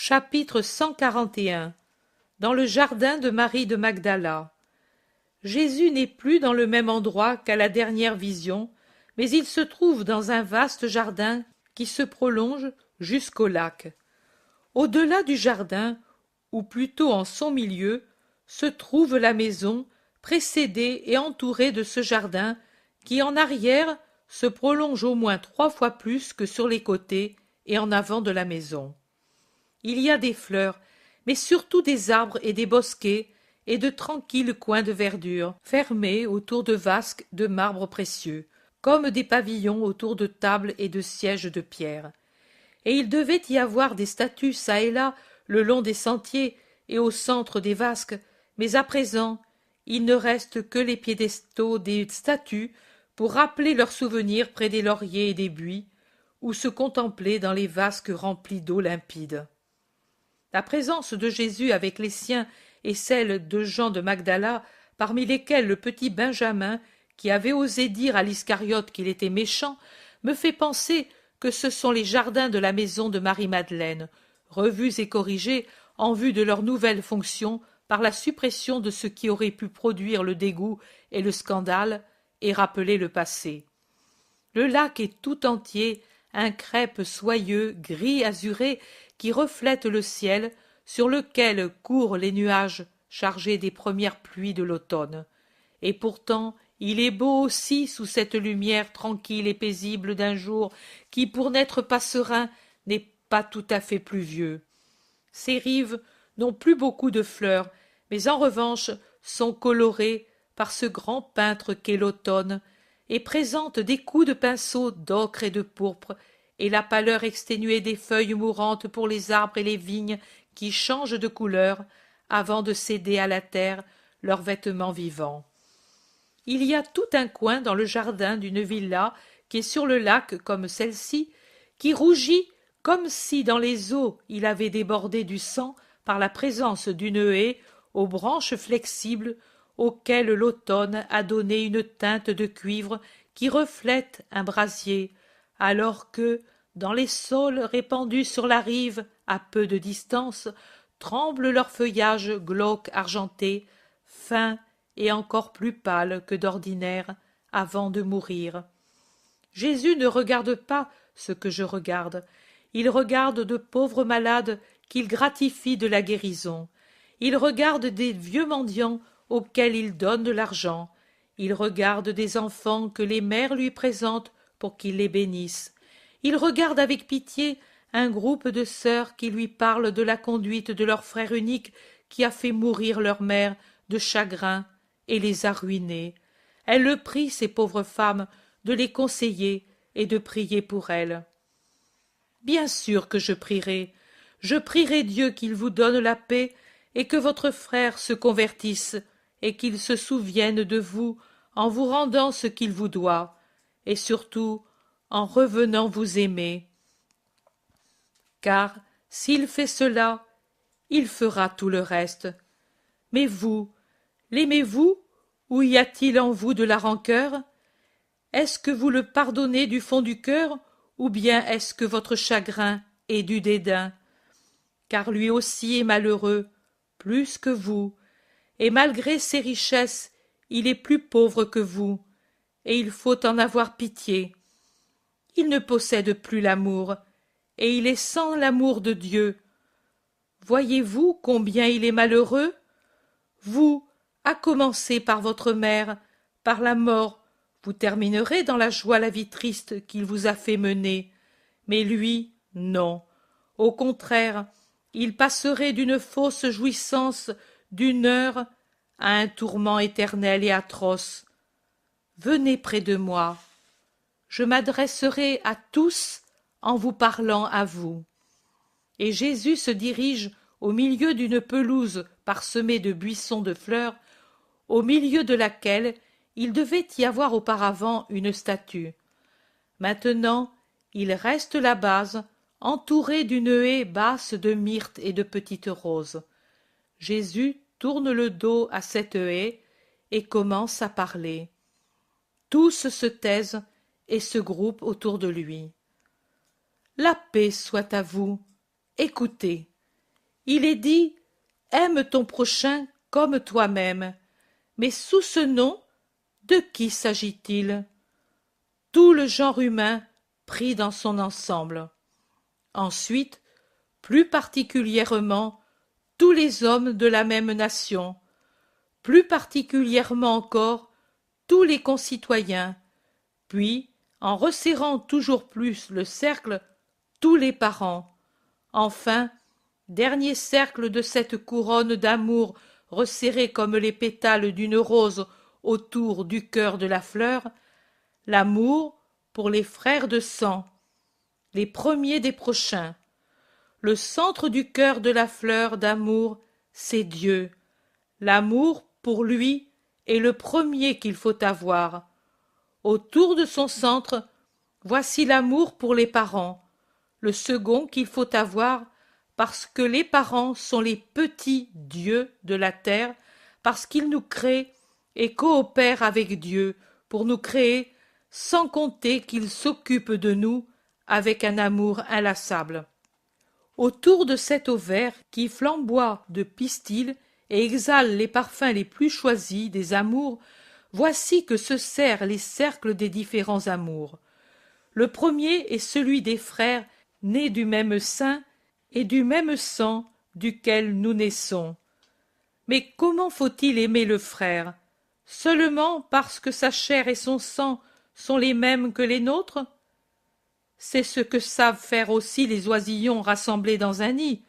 Chapitre 141. Dans le jardin de Marie de Magdala. Jésus n'est plus dans le même endroit qu'à la dernière vision, mais il se trouve dans un vaste jardin qui se prolonge jusqu'au lac. Au-delà du jardin, ou plutôt en son milieu, se trouve la maison, précédée et entourée de ce jardin, qui en arrière se prolonge au moins 3 fois plus que sur les côtés et en avant de la maison. Il y a des fleurs, mais surtout des arbres et des bosquets, et de tranquilles coins de verdure, fermés autour de vasques de marbre précieux, comme des pavillons autour de tables et de sièges de pierre. Et il devait y avoir des statues çà et là, le long des sentiers et au centre des vasques, mais à présent, il ne reste que les piédestaux des statues pour rappeler leurs souvenirs près des lauriers et des buis, ou se contempler dans les vasques remplies d'eau limpide. La présence de Jésus avec les siens et celle de Jean de Magdala, parmi lesquels le petit Benjamin, qui avait osé dire à l'Iscariote qu'il était méchant, me fait penser que ce sont les jardins de la maison de Marie-Madeleine, revus et corrigés en vue de leur nouvelle fonction par la suppression de ce qui aurait pu produire le dégoût et le scandale et rappeler le passé. Le lac est tout entier un crêpe soyeux, gris azuré, qui reflète le ciel, sur lequel courent les nuages chargés des premières pluies de l'automne. Et pourtant, il est beau aussi sous cette lumière tranquille et paisible d'un jour qui, pour n'être pas serein, n'est pas tout à fait pluvieux. Ces rives n'ont plus beaucoup de fleurs, mais en revanche sont colorées par ce grand peintre qu'est l'automne, et présentent des coups de pinceau d'ocre et de pourpre, et la pâleur exténuée des feuilles mourantes pour les arbres et les vignes qui changent de couleur avant de céder à la terre leurs vêtements vivants. Il y a tout un coin dans le jardin d'une villa qui est sur le lac comme celle-ci, qui rougit comme si dans les eaux il avait débordé du sang par la présence d'une haie aux branches flexibles auxquelles l'automne a donné une teinte de cuivre qui reflète un brasier, alors que, dans les saules répandus sur la rive à peu de distance, tremble leur feuillage glauque argenté, fin et encore plus pâle que d'ordinaire avant de mourir. Jésus ne regarde pas ce que je regarde, il regarde de pauvres malades qu'il gratifie de la guérison, il regarde des vieux mendiants auxquels il donne de l'argent, il regarde des enfants que les mères lui présentent pour qu'il les bénisse, il regarde avec pitié un groupe de sœurs qui lui parlent de la conduite de leur frère unique qui a fait mourir leur mère de chagrin et les a ruinées. Elle le prie, ces pauvres femmes, de les conseiller et de prier pour elles. Bien sûr que je prierai Dieu qu'il vous donne la paix et que votre frère se convertisse et qu'il se souvienne de vous en vous rendant ce qu'il vous doit, et surtout en revenant vous aimer. Car s'il fait cela, il fera tout le reste. Mais vous, l'aimez-vous, ou y a-t-il en vous de la rancœur? Est-ce que vous le pardonnez du fond du cœur, ou bien est-ce que votre chagrin est du dédain? Car lui aussi est malheureux, plus que vous, et malgré ses richesses, il est plus pauvre que vous, et il faut en avoir pitié. Il ne possède plus l'amour, et il est sans l'amour de Dieu. Voyez-vous combien il est malheureux? Vous, à commencer par votre mère, par la mort, vous terminerez dans la joie la vie triste qu'il vous a fait mener. Mais lui, non. Au contraire, il passerait d'une fausse jouissance d'une heure à un tourment éternel et atroce. Venez près de moi. Je m'adresserai à tous en vous parlant à vous. Et Jésus se dirige au milieu d'une pelouse parsemée de buissons de fleurs, au milieu de laquelle il devait y avoir auparavant une statue. Maintenant, il reste la base, entouré d'une haie basse de myrte et de petites roses. Jésus tourne le dos à cette haie et commence à parler. Tous se taisent et se groupent autour de lui. La paix soit à vous. Écoutez. Il est dit « Aime ton prochain comme toi-même ». Mais sous ce nom, de qui s'agit-il? Tout le genre humain pris dans son ensemble. Ensuite, plus particulièrement, tous les hommes de la même nation, plus particulièrement encore, tous les concitoyens, puis, en resserrant toujours plus le cercle, tous les parents. Enfin, dernier cercle de cette couronne d'amour resserrée comme les pétales d'une rose autour du cœur de la fleur, l'amour pour les frères de sang, les premiers des prochains. Le centre du cœur de la fleur d'amour, c'est Dieu. L'amour, pour lui, est le premier qu'il faut avoir. Autour de son centre, voici l'amour pour les parents, le second qu'il faut avoir, parce que les parents sont les petits dieux de la terre, parce qu'ils nous créent et coopèrent avec Dieu pour nous créer, sans compter qu'ils s'occupent de nous avec un amour inlassable. Autour de cet ovaire qui flamboie de pistil et exhale les parfums les plus choisis des amours, voici que se serrent les cercles des différents amours. Le premier est celui des frères nés du même sein et du même sang duquel nous naissons. Mais comment faut-il aimer le frère? Seulement parce que sa chair et son sang sont les mêmes que les nôtres? C'est ce que savent faire aussi les oisillons rassemblés dans un nid.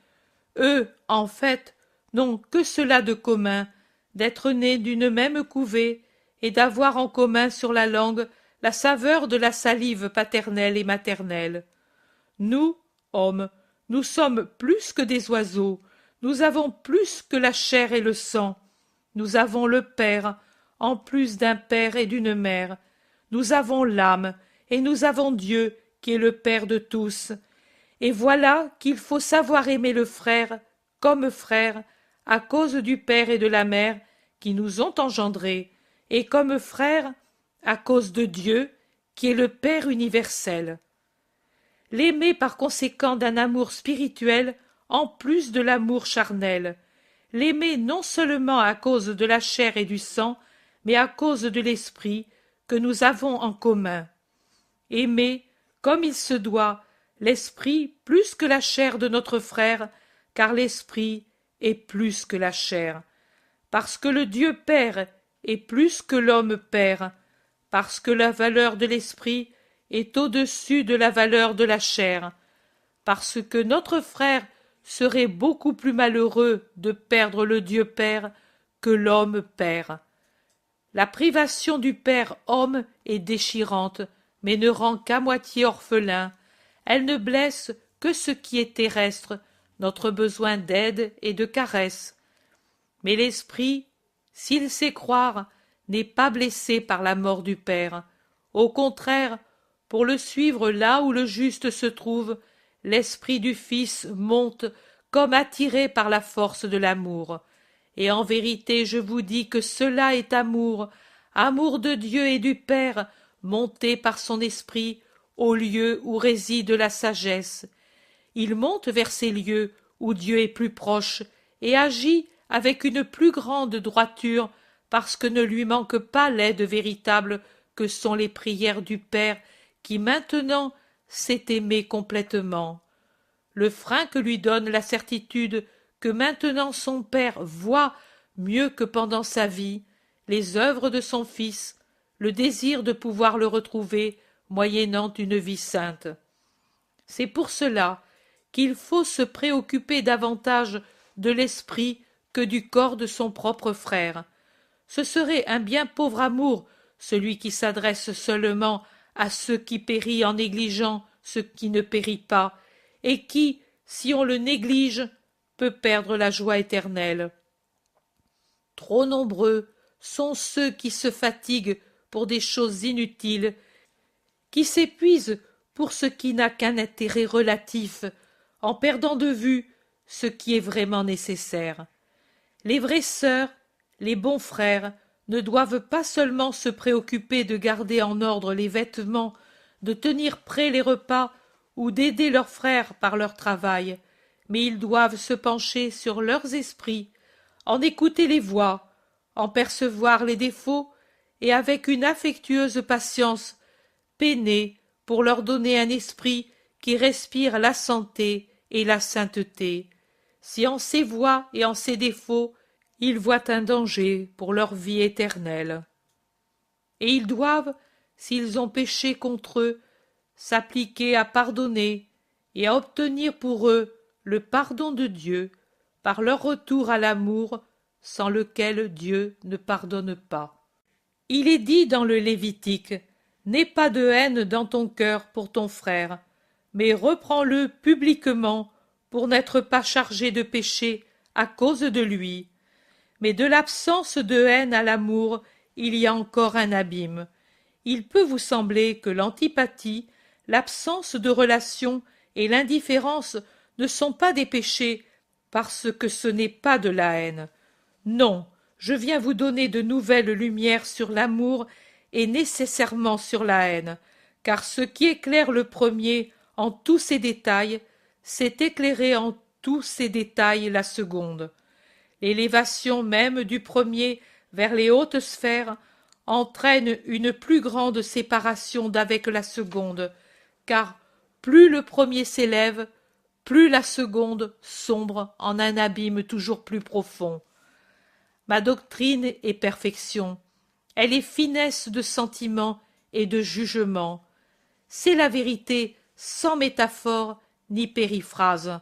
Eux, en fait, n'ont que cela de commun, d'être nés d'une même couvée et d'avoir en commun sur la langue la saveur de la salive paternelle et maternelle. Nous, hommes, nous sommes plus que des oiseaux, nous avons plus que la chair et le sang. Nous avons le Père, en plus d'un père et d'une mère. Nous avons l'âme, et nous avons Dieu, qui est le Père de tous. Et voilà qu'il faut savoir aimer le frère comme frère, à cause du Père et de la Mère qui nous ont engendrés, et comme frère à cause de Dieu, qui est le Père universel. L'aimer par conséquent d'un amour spirituel en plus de l'amour charnel, l'aimer non seulement à cause de la chair et du sang, mais à cause de l'esprit que nous avons en commun. Aimer, comme il se doit, l'esprit plus que la chair de notre frère, car l'esprit est plus que la chair, parce que le Dieu Père est plus que l'homme Père, parce que la valeur de l'esprit est au-dessus de la valeur de la chair, parce que notre frère serait beaucoup plus malheureux de perdre le Dieu Père que l'homme Père. La privation du Père homme est déchirante, mais ne rend qu'à moitié orphelin. Elle ne blesse que ce qui est terrestre, notre besoin d'aide et de caresses. Mais l'esprit, s'il sait croire, n'est pas blessé par la mort du Père. Au contraire, pour le suivre là où le juste se trouve, l'esprit du Fils monte comme attiré par la force de l'amour. Et en vérité, je vous dis que cela est amour, amour de Dieu et du Père, monté par son esprit au lieu où réside la sagesse. Il monte vers ces lieux où Dieu est plus proche et agit avec une plus grande droiture parce que ne lui manque pas l'aide véritable que sont les prières du Père qui maintenant sait aimer complètement. Le frein que lui donne la certitude que maintenant son Père voit mieux que pendant sa vie les œuvres de son Fils, le désir de pouvoir le retrouver moyennant une vie sainte. C'est pour cela qu'il faut se préoccuper davantage de l'esprit que du corps de son propre frère. Ce serait un bien pauvre amour, celui qui s'adresse seulement à ceux qui périssent en négligeant ce qui ne périt pas, et qui, si on le néglige, peut perdre la joie éternelle. Trop nombreux sont ceux qui se fatiguent pour des choses inutiles, qui s'épuisent pour ce qui n'a qu'un intérêt relatif, en perdant de vue ce qui est vraiment nécessaire. Les vraies sœurs, les bons frères, ne doivent pas seulement se préoccuper de garder en ordre les vêtements, de tenir prêts les repas ou d'aider leurs frères par leur travail, mais ils doivent se pencher sur leurs esprits, en écouter les voix, en percevoir les défauts, et avec une affectueuse patience peiner pour leur donner un esprit qui respire la santé et la sainteté. Si en ces voies et en ces défauts ils voient un danger pour leur vie éternelle. Et ils doivent, s'ils ont péché contre eux, s'appliquer à pardonner et à obtenir pour eux le pardon de Dieu par leur retour à l'amour sans lequel Dieu ne pardonne pas. Il est dit dans le Lévitique: n'aie pas de haine dans ton cœur pour ton frère, mais reprends-le publiquement pour n'être pas chargé de péché à cause de lui. Mais de l'absence de haine à l'amour, il y a encore un abîme. Il peut vous sembler que l'antipathie, l'absence de relation et l'indifférence ne sont pas des péchés, parce que ce n'est pas de la haine. Non, je viens vous donner de nouvelles lumières sur l'amour et nécessairement sur la haine, car ce qui éclaire le premier en tous ses détails, c'est éclairer en tous ses détails la seconde. L'élévation même du premier vers les hautes sphères entraîne une plus grande séparation d'avec la seconde, car plus le premier s'élève, plus la seconde sombre en un abîme toujours plus profond. Ma doctrine est perfection, elle est finesse de sentiment et de jugement. C'est la vérité sans métaphore ni périphrase.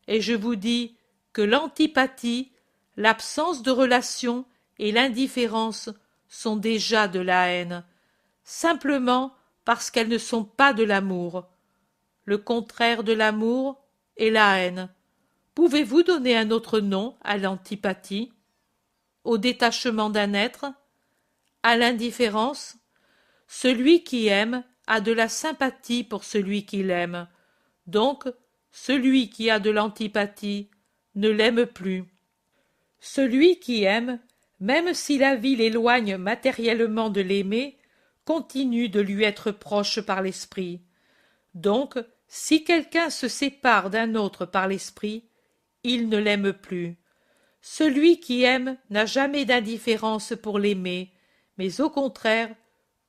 Et je vous dis que l'antipathie, l'absence de relation et l'indifférence sont déjà de la haine, simplement parce qu'elles ne sont pas de l'amour. Le contraire de l'amour est la haine. Pouvez-vous donner un autre nom à l'antipathie? Au détachement d'un être? À l'indifférence? Celui qui aime a de la sympathie pour celui qu'il aime. Donc, celui qui a de l'antipathie ne l'aime plus. Celui qui aime, même si la vie l'éloigne matériellement de l'aimer, continue de lui être proche par l'esprit. Donc, si quelqu'un se sépare d'un autre par l'esprit, il ne l'aime plus. Celui qui aime n'a jamais d'indifférence pour l'aimer, mais au contraire,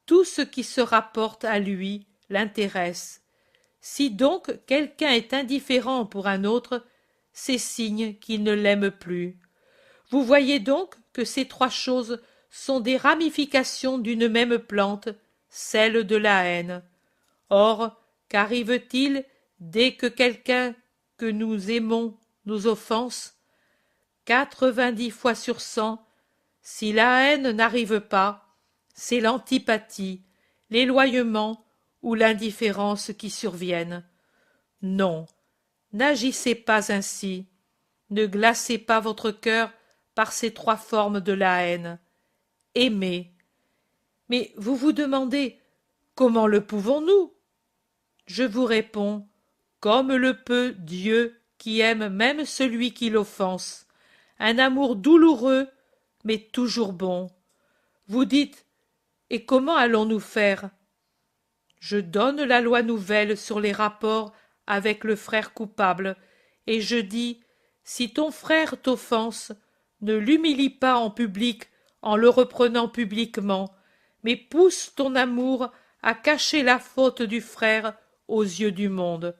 tout ce qui se rapporte à lui l'intéresse. Si donc quelqu'un est indifférent pour un autre, c'est signe qu'il ne l'aime plus. Vous voyez donc que ces trois choses sont des ramifications d'une même plante, celle de la haine. Or, qu'arrive-t-il dès que quelqu'un que nous aimons nous offense? 90 fois sur 100, si la haine n'arrive pas, c'est l'antipathie, l'éloignement ou l'indifférence qui surviennent. Non, n'agissez pas ainsi, ne glacez pas votre cœur par ces trois formes de la haine. Aimez. Mais vous vous demandez, comment le pouvons-nous? Je vous réponds, comme le peut Dieu qui aime même celui qui l'offense, un amour douloureux, mais toujours bon. Vous dites, et comment allons-nous faire? Je donne la loi nouvelle sur les rapports avec le frère coupable, et je dis, si ton frère t'offense, ne l'humilie pas en public en le reprenant publiquement, mais pousse ton amour à cacher la faute du frère aux yeux du monde,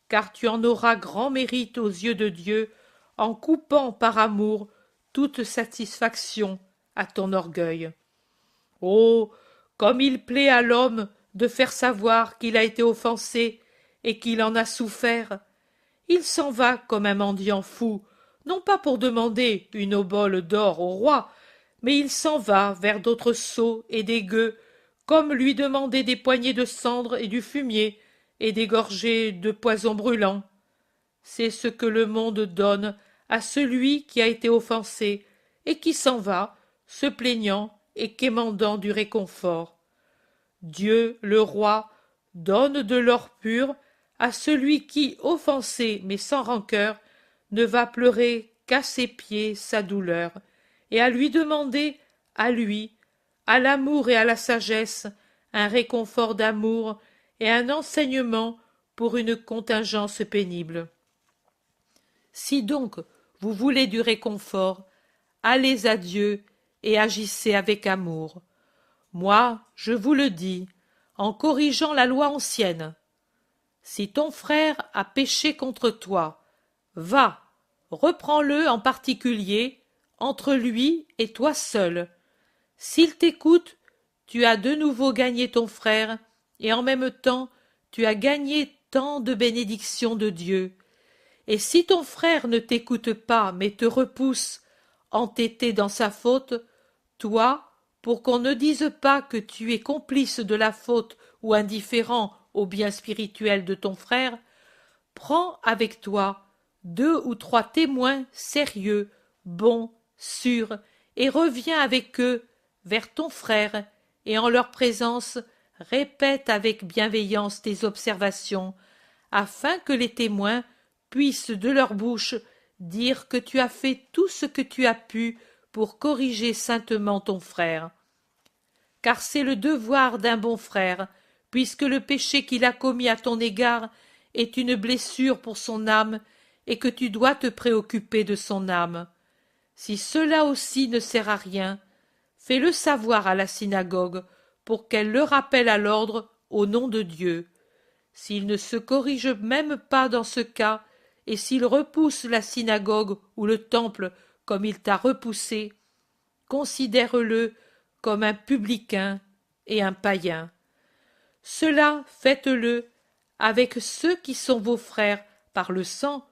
car tu en auras grand mérite aux yeux de Dieu en coupant par amour toute satisfaction à ton orgueil. Oh, comme il plaît à l'homme de faire savoir qu'il a été offensé et qu'il en a souffert. Il s'en va comme un mendiant fou, non pas pour demander une obole d'or au roi, mais il s'en va vers d'autres seaux et des gueux, comme lui demander des poignées de cendre et du fumier, et des gorgées de poison brûlant. C'est ce que le monde donne à celui qui a été offensé, et qui s'en va, se plaignant et quémandant du réconfort. Dieu, le roi, donne de l'or pur à celui qui, offensé mais sans rancœur, ne va pleurer qu'à ses pieds sa douleur, et à lui demander, à lui, à l'amour et à la sagesse, un réconfort d'amour et un enseignement pour une contingence pénible. Si donc vous voulez du réconfort, allez à Dieu et agissez avec amour. Moi, je vous le dis, en corrigeant la loi ancienne. Si ton frère a péché contre toi, va, reprends-le en particulier, entre lui et toi seul. S'il t'écoute, tu as de nouveau gagné ton frère, et en même temps tu as gagné tant de bénédictions de Dieu. Et si ton frère ne t'écoute pas, mais te repousse, entêté dans sa faute, toi, pour qu'on ne dise pas que tu es complice de la faute ou indifférent au bien spirituel de ton frère, prends avec toi 2 ou 3 témoins sérieux, bons, sûrs, et reviens avec eux vers ton frère, et en leur présence répète avec bienveillance tes observations, afin que les témoins puissent de leur bouche dire que tu as fait tout ce que tu as pu pour corriger saintement ton frère. Car c'est le devoir d'un bon frère, puisque le péché qu'il a commis à ton égard est une blessure pour son âme, et que tu dois te préoccuper de son âme. Si cela aussi ne sert à rien, fais-le savoir à la synagogue, pour qu'elle le rappelle à l'ordre au nom de Dieu. S'il ne se corrige même pas dans ce cas, et s'il repousse la synagogue ou le temple comme il t'a repoussé, considère-le comme un publicain et un païen. Cela faites-le avec ceux qui sont vos frères par le sang,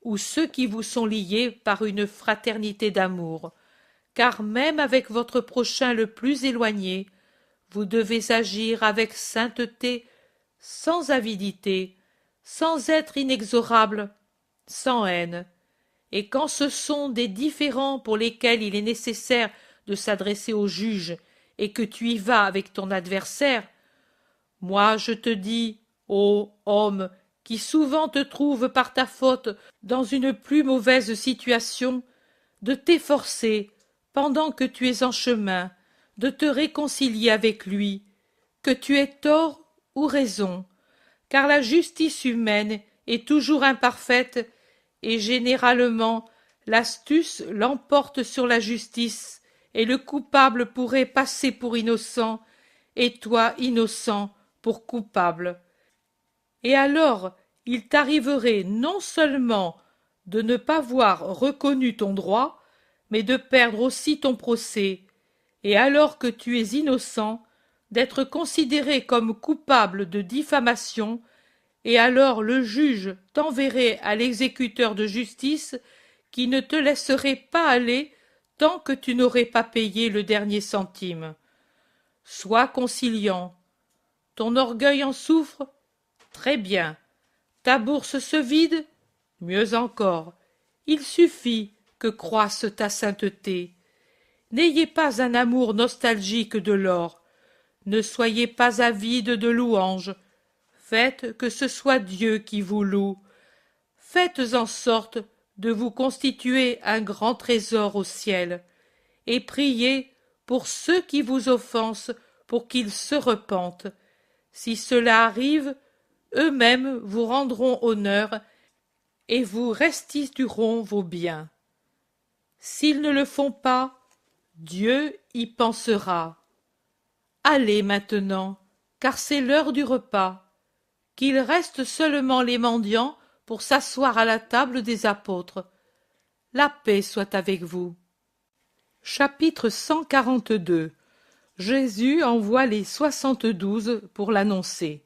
ou ceux qui vous sont liés par une fraternité d'amour, car même avec votre prochain le plus éloigné, vous devez agir avec sainteté, sans avidité, sans être inexorable, sans haine. Et quand ce sont des différends pour lesquels il est nécessaire de s'adresser au juge et que tu y vas avec ton adversaire, moi je te dis, ô homme, qui souvent te trouve par ta faute dans une plus mauvaise situation, de t'efforcer, pendant que tu es en chemin, de te réconcilier avec lui, que tu aies tort ou raison, car la justice humaine est toujours imparfaite, et généralement l'astuce l'emporte sur la justice, et le coupable pourrait passer pour innocent, et toi innocent pour coupable. Et alors il t'arriverait non seulement de ne pas voir reconnu ton droit, mais de perdre aussi ton procès, et alors que tu es innocent, d'être considéré comme coupable de diffamation, et alors le juge t'enverrait à l'exécuteur de justice qui ne te laisserait pas aller tant que tu n'aurais pas payé le dernier centime. Sois conciliant. Ton orgueil en souffre? Très bien. Ta bourse se vide? Mieux encore. Il suffit que croisse ta sainteté. N'ayez pas un amour nostalgique de l'or. Ne soyez pas avide de louanges. Faites que ce soit Dieu qui vous loue. Faites en sorte de vous constituer un grand trésor au ciel, et priez pour ceux qui vous offensent pour qu'ils se repentent. Si cela arrive, eux-mêmes vous rendront honneur et vous restitueront vos biens. S'ils ne le font pas, Dieu y pensera. Allez maintenant, car c'est l'heure du repas. Qu'il reste seulement les mendiants pour s'asseoir à la table des apôtres. La paix soit avec vous. Chapitre 142. Jésus envoie les 72 pour l'annoncer.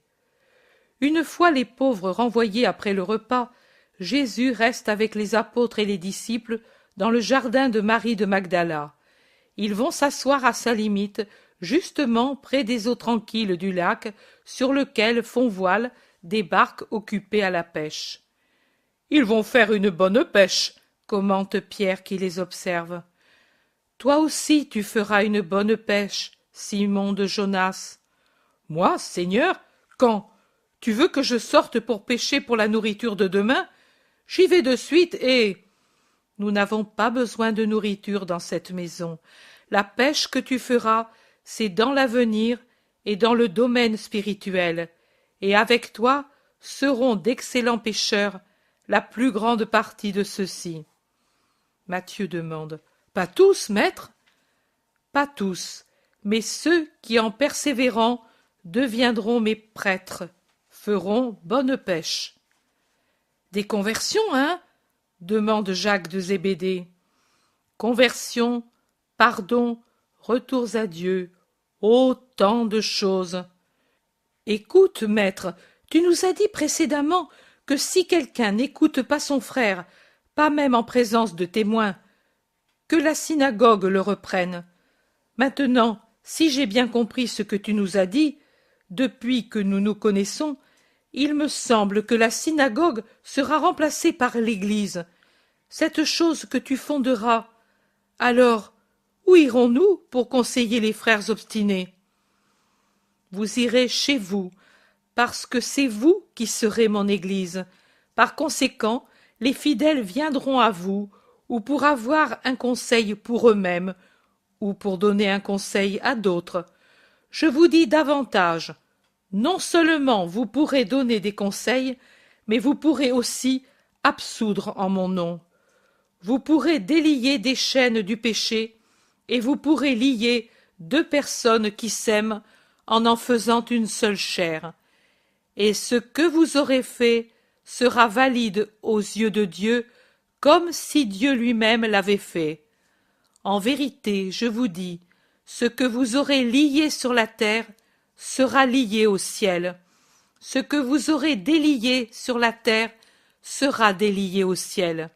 Une fois les pauvres renvoyés après le repas, Jésus reste avec les apôtres et les disciples dans le jardin de Marie de Magdala. Ils vont s'asseoir à sa limite, justement près des eaux tranquilles du lac, sur lequel font voile des barques occupées à la pêche. « Ils vont faire une bonne pêche », commente Pierre qui les observe. « Toi aussi tu feras une bonne pêche, Simon de Jonas. »« Moi, Seigneur, quand? Tu veux que je sorte pour pêcher pour la nourriture de demain? J'y vais de suite et... » Nous n'avons pas besoin de nourriture dans cette maison. La pêche que tu feras, c'est dans l'avenir et dans le domaine spirituel. Et avec toi seront d'excellents pêcheurs, la plus grande partie de ceux-ci. Matthieu demande. Pas tous, maître? Pas tous, mais ceux qui, en persévérant, deviendront mes prêtres, feront bonne pêche. Des conversions, hein? Demande Jacques de Zébédée. Conversion, pardon, retours à Dieu, autant de choses. Écoute, maître, tu nous as dit précédemment que si quelqu'un n'écoute pas son frère, pas même en présence de témoins, que la synagogue le reprenne. Maintenant, si j'ai bien compris ce que tu nous as dit, depuis que nous nous connaissons, il me semble que la synagogue sera remplacée par l'Église, cette chose que tu fonderas. Alors, où irons-nous pour conseiller les frères obstinés? Vous irez chez vous, parce que c'est vous qui serez mon Église. Par conséquent, les fidèles viendront à vous, ou pour avoir un conseil pour eux-mêmes, ou pour donner un conseil à d'autres. Je vous dis davantage, non seulement vous pourrez donner des conseils, mais vous pourrez aussi absoudre en mon nom. Vous pourrez délier des chaînes du péché, et vous pourrez lier deux personnes qui s'aiment en faisant une seule chair. Et ce que vous aurez fait sera valide aux yeux de Dieu, comme si Dieu lui-même l'avait fait. En vérité, je vous dis, ce que vous aurez lié sur la terre sera lié au ciel. Ce que vous aurez délié sur la terre sera délié au ciel.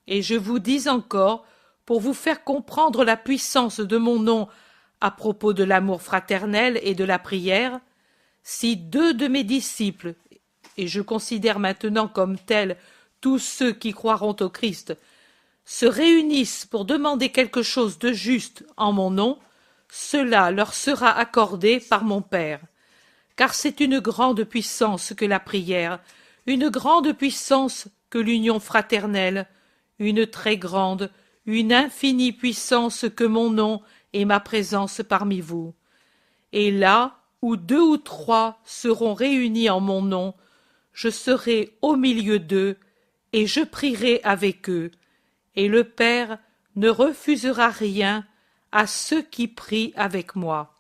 Et je vous dis encore, pour vous faire comprendre la puissance de mon nom à propos de l'amour fraternel et de la prière, si deux de mes disciples, et je considère maintenant comme tels tous ceux qui croiront au Christ, se réunissent pour demander quelque chose de juste en mon nom, cela leur sera accordé par mon Père. Car c'est une grande puissance que la prière, une grande puissance que l'union fraternelle, une très grande, une infinie puissance que mon nom et ma présence parmi vous. Et là où deux ou trois seront réunis en mon nom, je serai au milieu d'eux, et je prierai avec eux, et le Père ne refusera rien à ceux qui prient avec moi.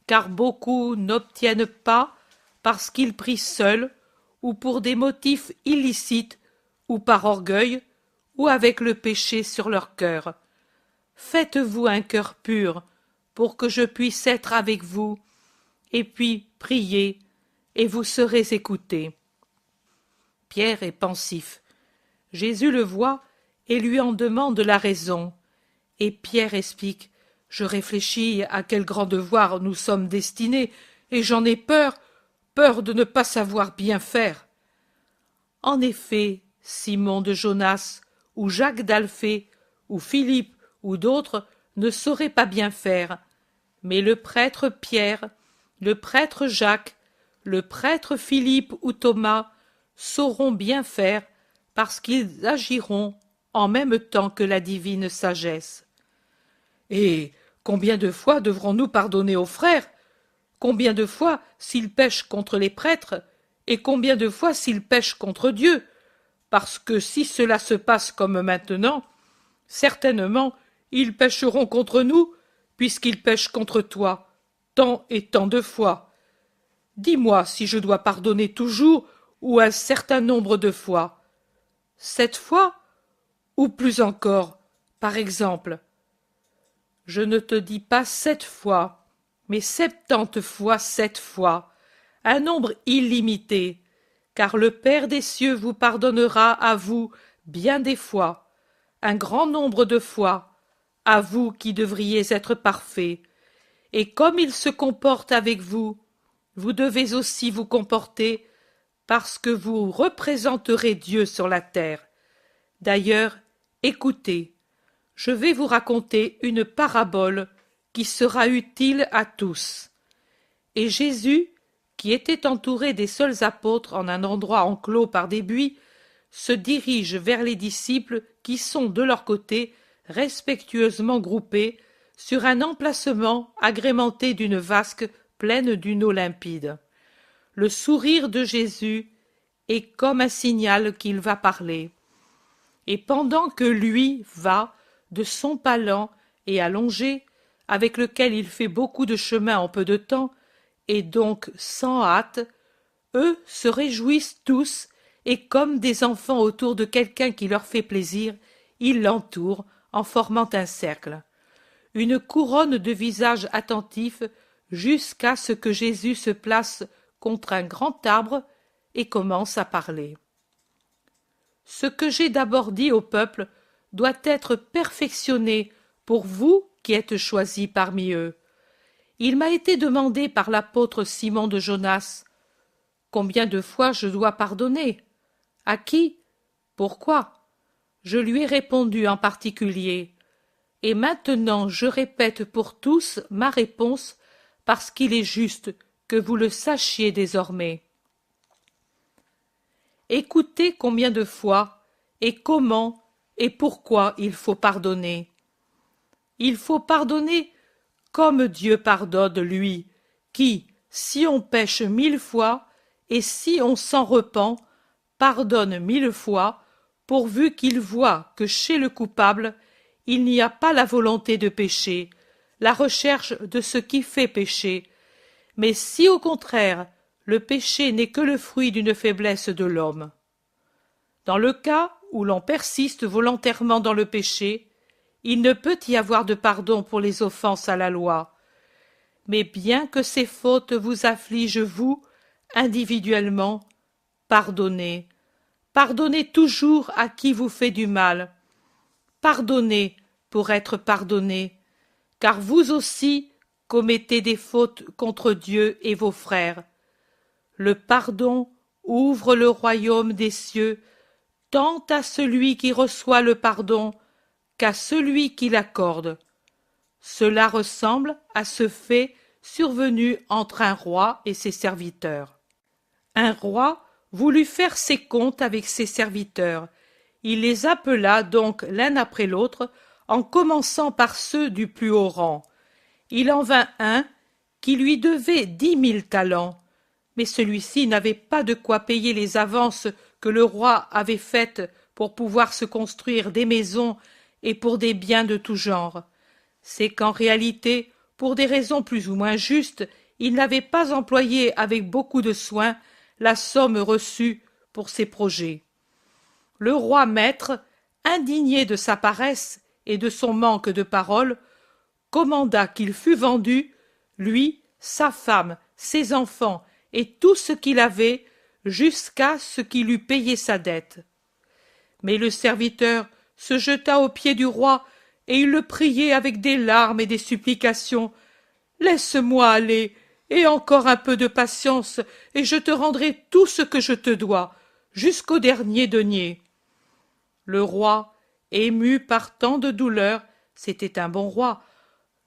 Car beaucoup n'obtiennent pas parce qu'ils prient seuls, ou pour des motifs illicites, ou par orgueil, ou avec le péché sur leur cœur. Faites-vous un cœur pur, pour que je puisse être avec vous, et puis priez, et vous serez écoutés. Pierre est pensif. Jésus le voit et lui en demande la raison. Et Pierre explique, « Je réfléchis à quel grand devoir nous sommes destinés, et j'en ai peur, peur de ne pas savoir bien faire. » En effet, Simon de Jonas, ou Jacques d'Alphée, ou Philippe, ou d'autres ne sauraient pas bien faire, mais le prêtre Pierre, le prêtre Jacques, le prêtre Philippe ou Thomas sauront bien faire parce qu'ils agiront en même temps que la divine sagesse. Et combien de fois devrons-nous pardonner aux frères? Combien de fois s'ils pêchent contre les prêtres, et combien de fois s'ils pêchent contre Dieu? Parce que si cela se passe comme maintenant, certainement ils pêcheront contre nous, puisqu'ils pêchent contre toi, tant et tant de fois. Dis-moi si je dois pardonner toujours ou un certain nombre de fois. 7 fois ou plus encore, par exemple. Je ne te dis pas 7 fois, mais 70 fois 7 fois, un nombre illimité, car le Père des cieux vous pardonnera à vous bien des fois, un grand nombre de fois, à vous qui devriez être parfaits. Et comme il se comporte avec vous, vous devez aussi vous comporter, parce que vous représenterez Dieu sur la terre. D'ailleurs, écoutez, je vais vous raconter une parabole qui sera utile à tous. Et Jésus, qui était entouré des seuls apôtres en un endroit enclos par des buis, se dirige vers les disciples qui sont de leur côté respectueusement groupés sur un emplacement agrémenté d'une vasque pleine d'une eau limpide. Le sourire de Jésus et comme un signal qu'il va parler. Et pendant que lui va, de son pas lent et allongé, avec lequel il fait beaucoup de chemin en peu de temps, et donc sans hâte, eux se réjouissent tous, et comme des enfants autour de quelqu'un qui leur fait plaisir, ils l'entourent en formant un cercle. Une couronne de visages attentifs jusqu'à ce que Jésus se place contre un grand arbre et commence à parler. Ce que j'ai d'abord dit au peuple doit être perfectionné pour vous qui êtes choisis parmi eux. Il m'a été demandé par l'apôtre Simon de Jonas, combien de fois je dois pardonner? À qui? Pourquoi? Je lui ai répondu en particulier. Et maintenant je répète pour tous ma réponse, parce qu'il est juste que vous le sachiez désormais. Écoutez combien de fois, et comment, et pourquoi il faut pardonner. Il faut pardonner comme Dieu pardonne, lui, qui, si on pêche 1000 fois, et si on s'en repent, pardonne 1000 fois, pourvu qu'il voit que chez le coupable, il n'y a pas la volonté de pécher, la recherche de ce qui fait pécher, mais si au contraire, le péché n'est que le fruit d'une faiblesse de l'homme. Dans le cas où l'on persiste volontairement dans le péché, il ne peut y avoir de pardon pour les offenses à la loi. Mais bien que ces fautes vous affligent, vous, individuellement, pardonnez. Pardonnez toujours à qui vous fait du mal. Pardonnez pour être pardonné, car vous aussi commettez des fautes contre Dieu et vos frères. Le pardon ouvre le royaume des cieux, tant à celui qui reçoit le pardon qu'à celui qui l'accorde. Cela ressemble à ce fait survenu entre un roi et ses serviteurs. Un roi voulut faire ses comptes avec ses serviteurs. Il les appela donc l'un après l'autre, en commençant par ceux du plus haut rang. Il en vint un qui lui devait 10 000 talents, mais celui-ci n'avait pas de quoi payer les avances que le roi avait faites pour pouvoir se construire des maisons et pour des biens de tout genre. C'est qu'en réalité, pour des raisons plus ou moins justes, il n'avait pas employé avec beaucoup de soin la somme reçue pour ses projets. Le roi maître, indigné de sa paresse et de son manque de parole, commanda qu'il fût vendu, lui, sa femme, ses enfants et tout ce qu'il avait, jusqu'à ce qu'il eût payé sa dette. Mais le serviteur se jeta aux pieds du roi, et il le priait avec des larmes et des supplications. « Laisse-moi aller, et encore un peu de patience, et je te rendrai tout ce que je te dois, jusqu'au dernier denier. » Le roi, ému par tant de douleur, c'était un bon roi,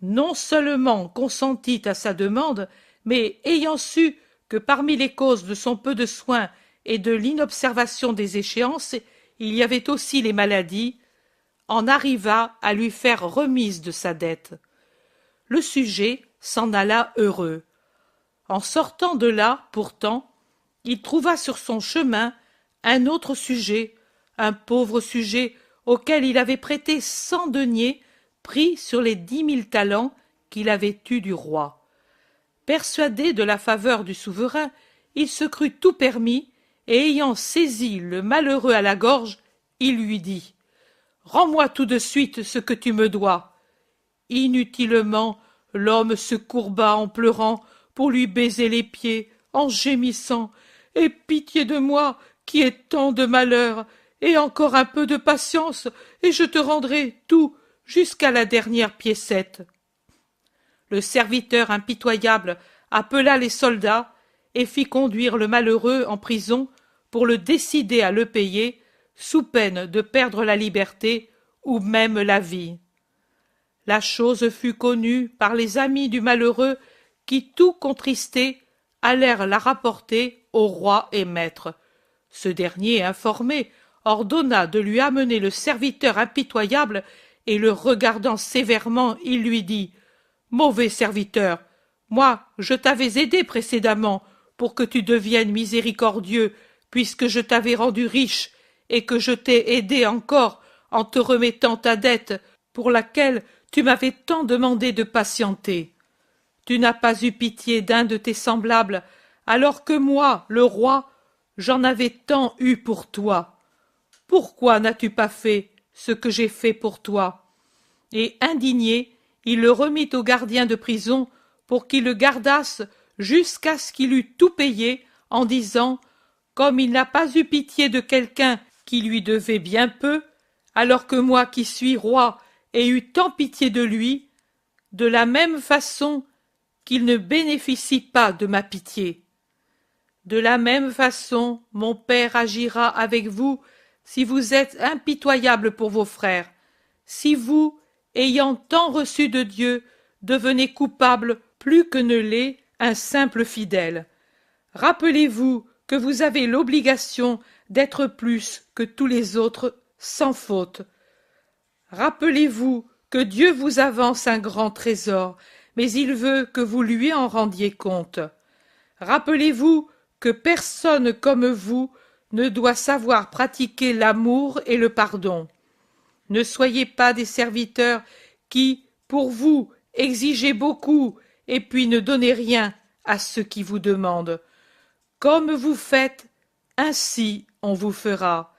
non seulement consentit à sa demande, mais ayant su que parmi les causes de son peu de soin et de l'inobservation des échéances, il y avait aussi les maladies, en arriva à lui faire remise de sa dette. Le sujet s'en alla heureux. En sortant de là, pourtant, il trouva sur son chemin un autre sujet, un pauvre sujet auquel il avait prêté 100 deniers pris sur les 10 000 talents qu'il avait eus du roi. Persuadé de la faveur du souverain, il se crut tout permis, et ayant saisi le malheureux à la gorge, il lui dit « Rends-moi tout de suite ce que tu me dois. » Inutilement, l'homme se courba en pleurant pour lui baiser les pieds, en gémissant « Aie pitié de moi, qui ai tant de malheur, et encore un peu de patience, et je te rendrai tout, jusqu'à la dernière piécette. » Le serviteur impitoyable appela les soldats et fit conduire le malheureux en prison pour le décider à le payer, sous peine de perdre la liberté ou même la vie. La chose fut connue par les amis du malheureux qui, tout contristés, allèrent la rapporter au roi et maître. Ce dernier, informé, ordonna de lui amener le serviteur impitoyable et le regardant sévèrement, il lui dit « Mauvais serviteur, moi je t'avais aidé précédemment pour que tu deviennes miséricordieux puisque je t'avais rendu riche et que je t'ai aidé encore en te remettant ta dette pour laquelle tu m'avais tant demandé de patienter. Tu n'as pas eu pitié d'un de tes semblables, alors que moi, le roi, j'en avais tant eu pour toi. Pourquoi n'as-tu pas fait ce que j'ai fait pour toi? Et indigné, il le remit au gardien de prison pour qu'il le gardasse jusqu'à ce qu'il eût tout payé, en disant: comme il n'a pas eu pitié de quelqu'un qui lui devait bien peu, alors que moi qui suis roi ai eu tant pitié de lui, de la même façon qu'il ne bénéficie pas de ma pitié. De la même façon, mon père agira avec vous si vous êtes impitoyable pour vos frères, si vous, ayant tant reçu de Dieu, devenez coupable plus que ne l'est un simple fidèle. Rappelez-vous que vous avez l'obligation d'être plus que tous les autres sans faute. Rappelez-vous que Dieu vous avance un grand trésor, mais il veut que vous lui en rendiez compte. Rappelez-vous que personne comme vous ne doit savoir pratiquer l'amour et le pardon. Ne soyez pas des serviteurs qui, pour vous, exigez beaucoup et puis ne donnez rien à ceux qui vous demandent. Comme vous faites, ainsi on vous fera.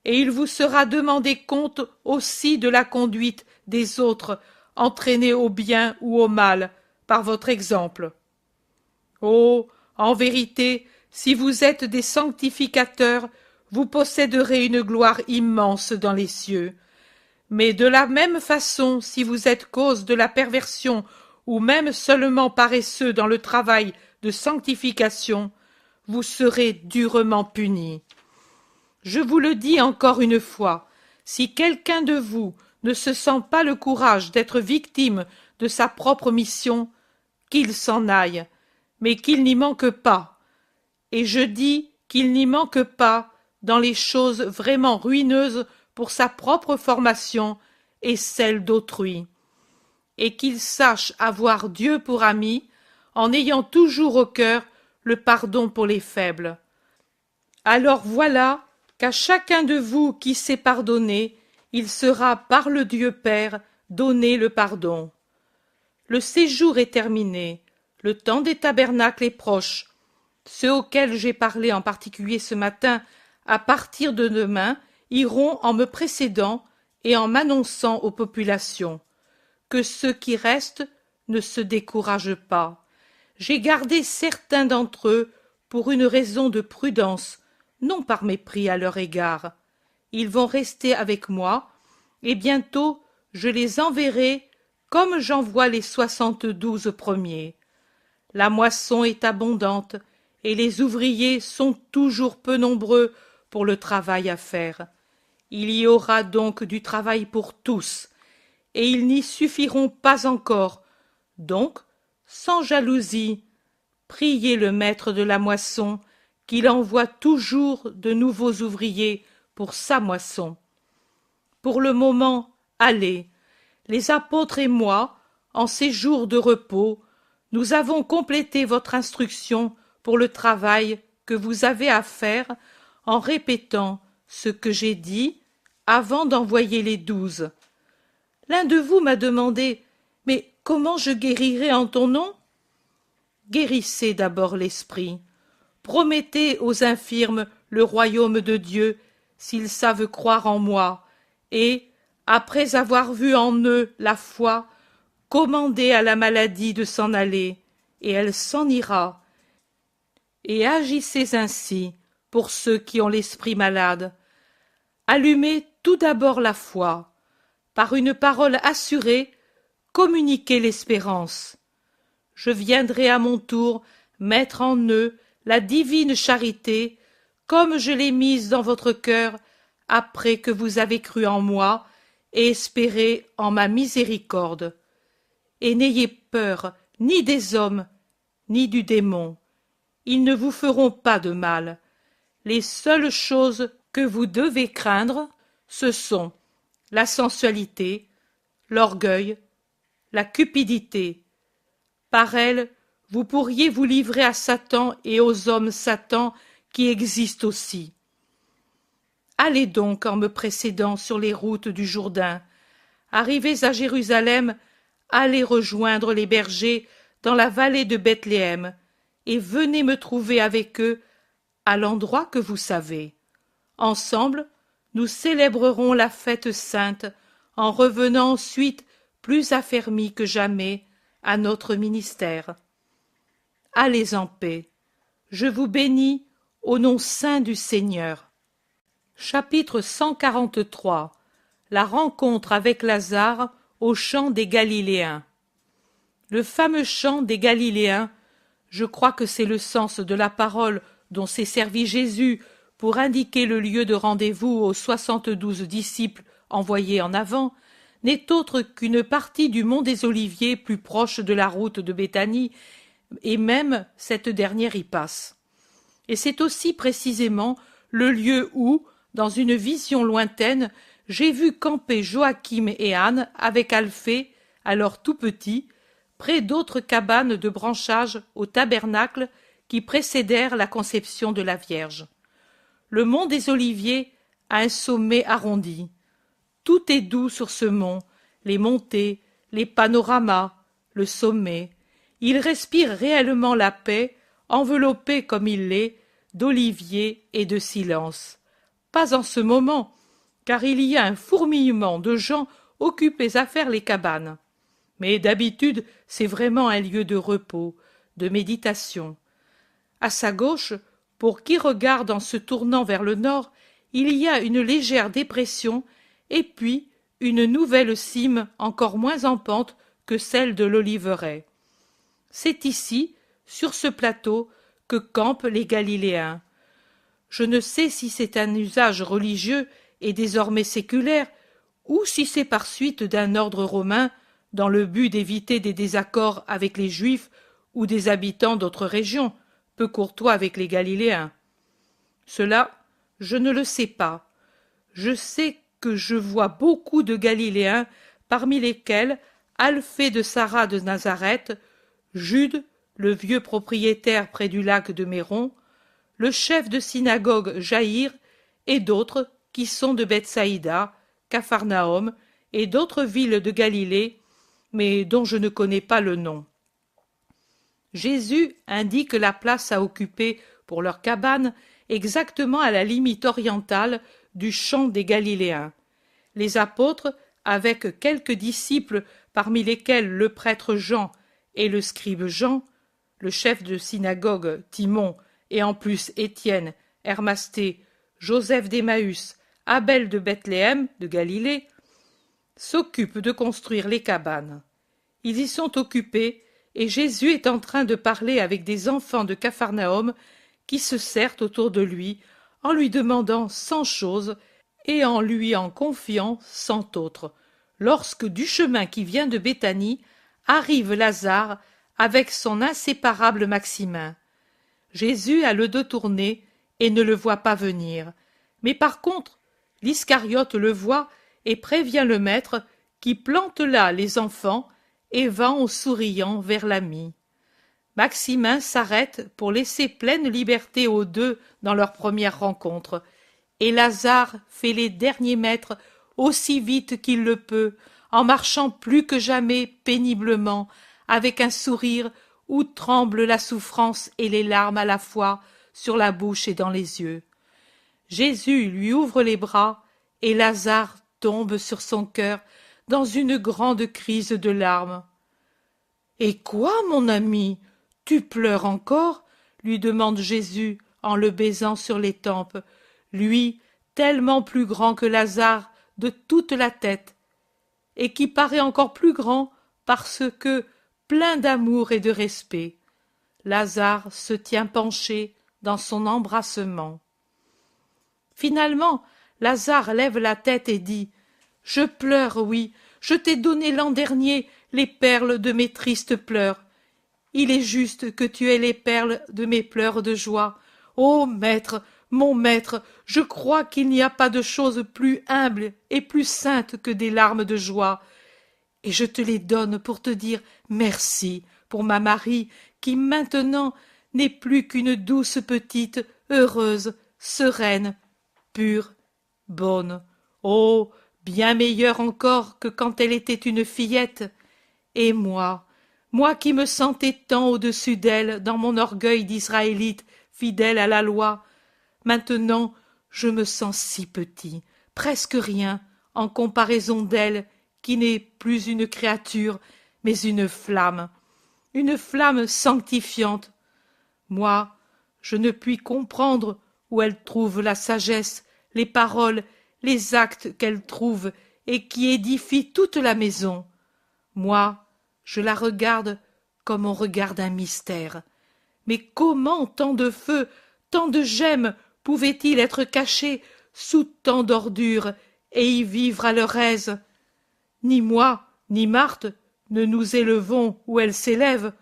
Et il vous sera demandé compte aussi de la conduite des autres, entraînés au bien ou au mal, par votre exemple. Oh, en vérité, si vous êtes des sanctificateurs, vous posséderez une gloire immense dans les cieux. Mais de la même façon, si vous êtes cause de la perversion, ou même seulement paresseux dans le travail de sanctification, vous serez durement punis. Je vous le dis encore une fois, si quelqu'un de vous ne se sent pas le courage d'être victime de sa propre mission, qu'il s'en aille, mais qu'il n'y manque pas. Et je dis qu'il n'y manque pas dans les choses vraiment ruineuses pour sa propre formation et celle d'autrui. Et qu'il sache avoir Dieu pour ami, en ayant toujours au cœur le pardon pour les faibles. Alors voilà qu'à chacun de vous qui sait pardonner, il sera par le Dieu Père donné le pardon. Le séjour est terminé, le temps des tabernacles est proche. Ceux auxquels j'ai parlé en particulier ce matin, à partir de demain, iront en me précédant et en m'annonçant aux populations. Que ceux qui restent ne se découragent pas. J'ai gardé certains d'entre eux pour une raison de prudence, non par mépris à leur égard. Ils vont rester avec moi, et bientôt je les enverrai comme j'envoie les 72 premiers. La moisson est abondante, et les ouvriers sont toujours peu nombreux pour le travail à faire. Il y aura donc du travail pour tous, et ils n'y suffiront pas encore. Donc, sans jalousie, priez le maître de la moisson qu'il envoie toujours de nouveaux ouvriers pour sa moisson. Pour le moment, allez, les apôtres et moi, en ces jours de repos, nous avons complété votre instruction pour le travail que vous avez à faire en répétant ce que j'ai dit avant d'envoyer les 12. L'un de vous m'a demandé: mais comment je guérirai en ton nom? Guérissez d'abord l'esprit. Promettez aux infirmes le royaume de Dieu s'ils savent croire en moi, et, après avoir vu en eux la foi, commandez à la maladie de s'en aller, et elle s'en ira. Et agissez ainsi pour ceux qui ont l'esprit malade. Allumez tout d'abord la foi. Par une parole assurée, communiquez l'espérance. Je viendrai à mon tour mettre en eux la divine charité, comme je l'ai mise dans votre cœur, après que vous avez cru en moi et espéré en ma miséricorde. Et n'ayez peur ni des hommes, ni du démon. Ils ne vous feront pas de mal. Les seules choses que vous devez craindre, ce sont la sensualité, l'orgueil, la cupidité. Par elles, vous pourriez vous livrer à Satan et aux hommes Satan qui existe aussi. Allez donc en me précédant sur les routes du Jourdain. Arrivés à Jérusalem, allez rejoindre les bergers dans la vallée de Bethléem, et venez me trouver avec eux à l'endroit que vous savez. Ensemble, nous célébrerons la fête sainte en revenant ensuite plus affermis que jamais à notre ministère. Allez en paix. Je vous bénis au nom saint du Seigneur. Chapitre 143. La rencontre avec Lazare au champ des Galiléens. Le fameux champ des Galiléens, je crois que c'est le sens de la parole dont s'est servi Jésus pour indiquer le lieu de rendez-vous aux 72 disciples envoyés en avant, n'est autre qu'une partie du mont des Oliviers plus proche de la route de Béthanie, et même cette dernière y passe. Et c'est aussi précisément le lieu où, dans une vision lointaine, j'ai vu camper Joachim et Anne avec Alphée, alors tout petit, près d'autres cabanes de branchage au tabernacle qui précédèrent la conception de la Vierge. Le mont des Oliviers a un sommet arrondi. Tout est doux sur ce mont, les montées, les panoramas, le sommet. Il respire réellement la paix, enveloppé comme il l'est, d'oliviers et de silence. Pas en ce moment, car il y a un fourmillement de gens occupés à faire les cabanes. Mais d'habitude, c'est vraiment un lieu de repos, de méditation. À sa gauche, pour qui regarde en se tournant vers le nord, il y a une légère dépression et puis une nouvelle cime encore moins en pente que celle de l'Oliveraie. C'est ici, sur ce plateau, que campent les Galiléens. Je ne sais si c'est un usage religieux et désormais séculaire, ou si c'est par suite d'un ordre romain, dans le but d'éviter des désaccords avec les Juifs ou des habitants d'autres régions, peu courtois avec les Galiléens. Cela, je ne le sais pas. Je sais que je vois beaucoup de Galiléens, parmi lesquels Alphée de Sarah de Nazareth, Jude, le vieux propriétaire près du lac de Méron, le chef de synagogue Jaïr, et d'autres qui sont de Bethsaïda, Capharnaüm et d'autres villes de Galilée, mais dont je ne connais pas le nom. Jésus indique la place à occuper pour leur cabane exactement à la limite orientale du champ des Galiléens. Les apôtres, avec quelques disciples parmi lesquels le prêtre Jean et le scribe Jean, le chef de synagogue Timon et en plus Étienne, Hermasté, Joseph d'Emmaüs, Abel de Bethléem de Galilée, s'occupent de construire les cabanes. Ils y sont occupés et Jésus est en train de parler avec des enfants de Capharnaüm qui se serrent autour de lui en lui demandant 100 choses et en lui en confiant 100 autres, lorsque du chemin qui vient de Béthanie arrive Lazare avec son inséparable Maximin. Jésus a le dos tourné et ne le voit pas venir, mais par contre l'Iscariote le voit et prévient le maître qui plante là les enfants et va en souriant vers l'ami. Maximin s'arrête pour laisser pleine liberté aux deux dans leur première rencontre, et Lazare fait les derniers mètres aussi vite qu'il le peut, en marchant plus que jamais péniblement, avec un sourire où tremble la souffrance et les larmes à la fois sur la bouche et dans les yeux. Jésus lui ouvre les bras, et Lazare tombe sur son cœur dans une grande crise de larmes. « Et quoi, mon ami, tu pleures encore ?» lui demande Jésus en le baisant sur les tempes, lui tellement plus grand que Lazare de toute la tête, et qui paraît encore plus grand parce que plein d'amour et de respect. Lazare se tient penché dans son embrassement. Finalement, Lazare lève la tête et dit « Je pleure, oui, je t'ai donné l'an dernier les perles de mes tristes pleurs. Il est juste que tu aies les perles de mes pleurs de joie. Ô maître, mon maître, je crois qu'il n'y a pas de chose plus humble et plus sainte que des larmes de joie. Et je te les donne pour te dire merci pour ma Marie qui maintenant n'est plus qu'une douce petite, heureuse, sereine, pure, bonne. Oh, bien meilleure encore que quand elle était une fillette. Et moi qui me sentais tant au-dessus d'elle dans mon orgueil d'Israélite fidèle à la loi, maintenant je me sens si petit, presque rien, en comparaison d'elle qui n'est plus une créature, mais une flamme sanctifiante. Moi, je ne puis comprendre où elle trouve la sagesse, les paroles, les actes qu'elle trouve et qui édifient toute la maison. Moi, je la regarde comme on regarde un mystère. Mais comment tant de feu, tant de gemmes pouvaient-ils être cachés sous tant d'ordures et y vivre à leur aise? Ni moi, ni Marthe ne nous élevons où elle s'élève.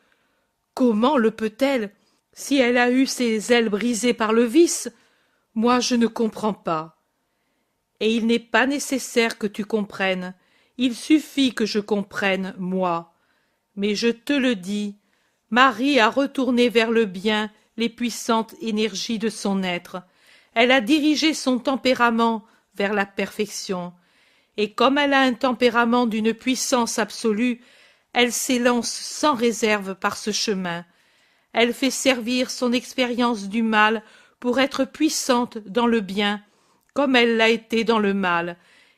Comment le peut-elle, si elle a eu ses ailes brisées par le vice? Moi, je ne comprends pas. Et il n'est pas nécessaire que tu comprennes, il suffit que je comprenne, moi. Mais je te le dis, Marie a retourné vers le bien les puissantes énergies de son être. Elle a dirigé son tempérament vers la perfection. Et comme elle a un tempérament d'une puissance absolue, elle s'élance sans réserve par ce chemin. Elle fait servir son expérience du mal pour être puissante dans le bien, comme elle l'a été dans le mal,